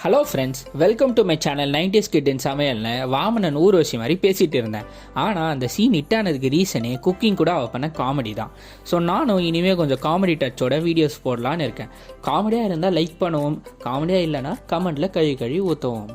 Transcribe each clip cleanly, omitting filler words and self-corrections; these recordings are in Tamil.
Hello friends, welcome to my channel 90s kid in சமையல்னு வாமனன் ஊர்வசி மாதிரி பேசிகிட்டு இருந்தேன். ஆனால் அந்த சீன் ஹிட் ஆனதுக்கு ரீசனே குக்கிங் கூட அவள் பண்ண காமெடி தான். ஸோ நானும் இனிமேல் கொஞ்சம் காமெடி டச்சோட வீடியோஸ் போடலான்னு இருக்கேன். காமெடியாக இருந்தால் லைக் பண்ணுவோம், காமெடியாக இல்லைனா கமெண்ட்டில் கழுவி ஊற்றுவோம்.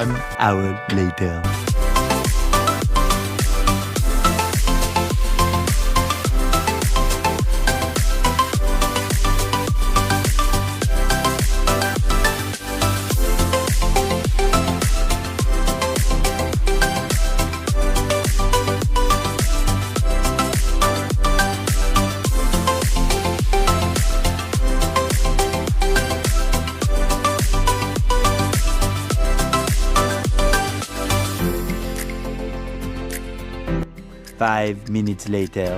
An hour later. 5 minutes later.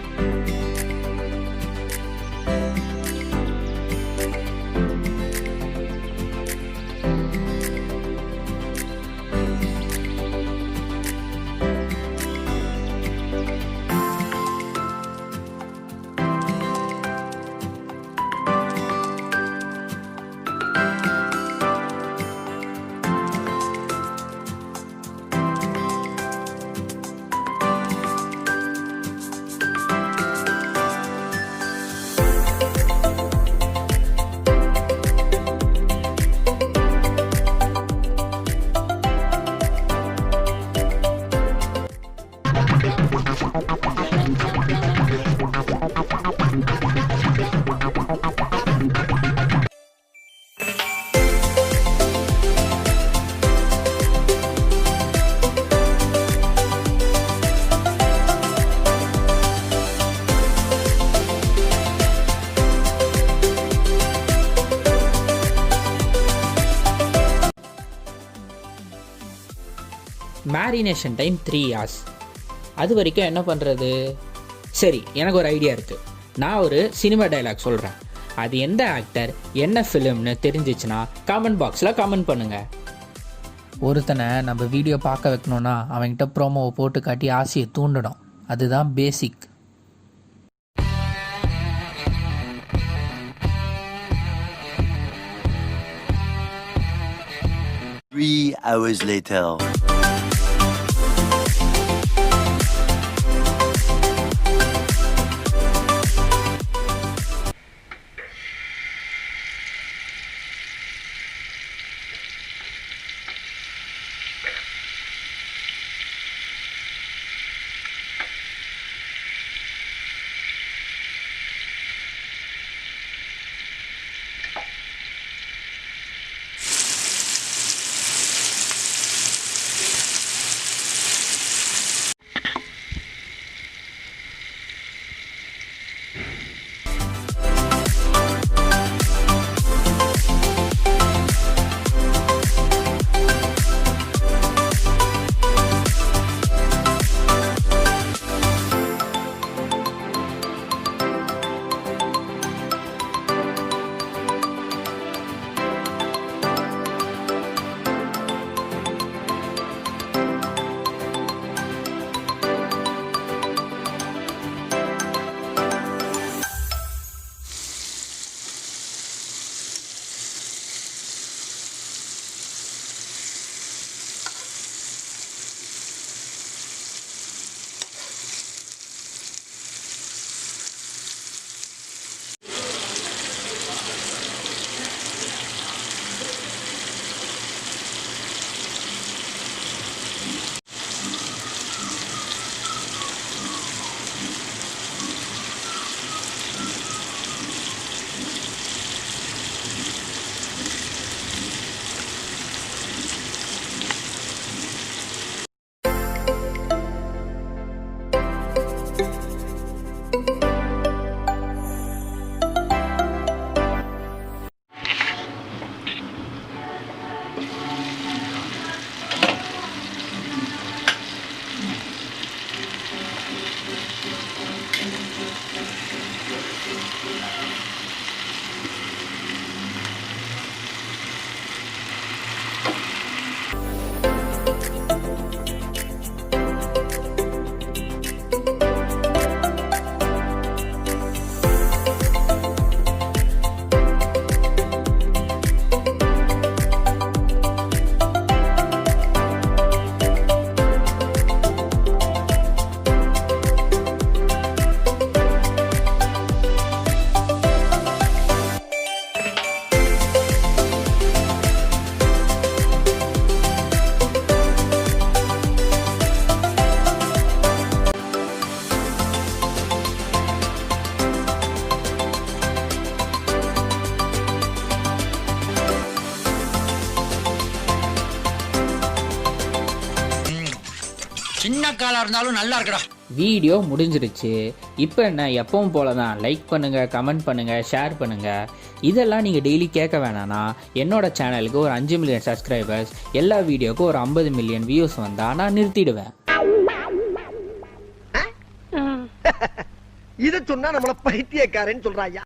Marination time 3 hours. அது வரைக்கும் என்ன பண்ணுறது? சரி, எனக்கு ஒரு ஐடியா இருக்குது. நான் ஒரு சினிமா டைலாக் சொல்கிறேன். அது எந்த ஆக்டர் என்ன ஃபிலிம்னு தெரிஞ்சிச்சுன்னா கமெண்ட் பாக்ஸில் கமெண்ட் பண்ணுங்கள். ஒருத்தனை நம்ம வீடியோ பார்க்க வைக்கணுன்னா அவன்கிட்ட ப்ரோமோவை போட்டு காட்டி ஆசையை தூண்டணும். அதுதான் பேசிக். Three hours later. என்ன காலா இருந்தாலும் நல்லா இருக்கடா. வீடியோ முடிஞ்சிருச்சு. இப்போ என்ன, எப்பவும் போல தான் லைக் பண்ணுங்கள், கமெண்ட் பண்ணுங்கள், ஷேர் பண்ணுங்கள். இதெல்லாம் நீங்கள் டெய்லி கேட்க வேணான்னா என்னோட சேனலுக்கு ஒரு 5 மில்லியன் சப்ஸ்கிரைபர்ஸ், எல்லா வீடியோக்கும் ஒரு 50 மில்லியன் வியூஸ் வந்தால் நான் நிறுத்திடுவேன். இத சொன்னா நம்மள பைத்தியக்காரன்னு சொல்றாயா?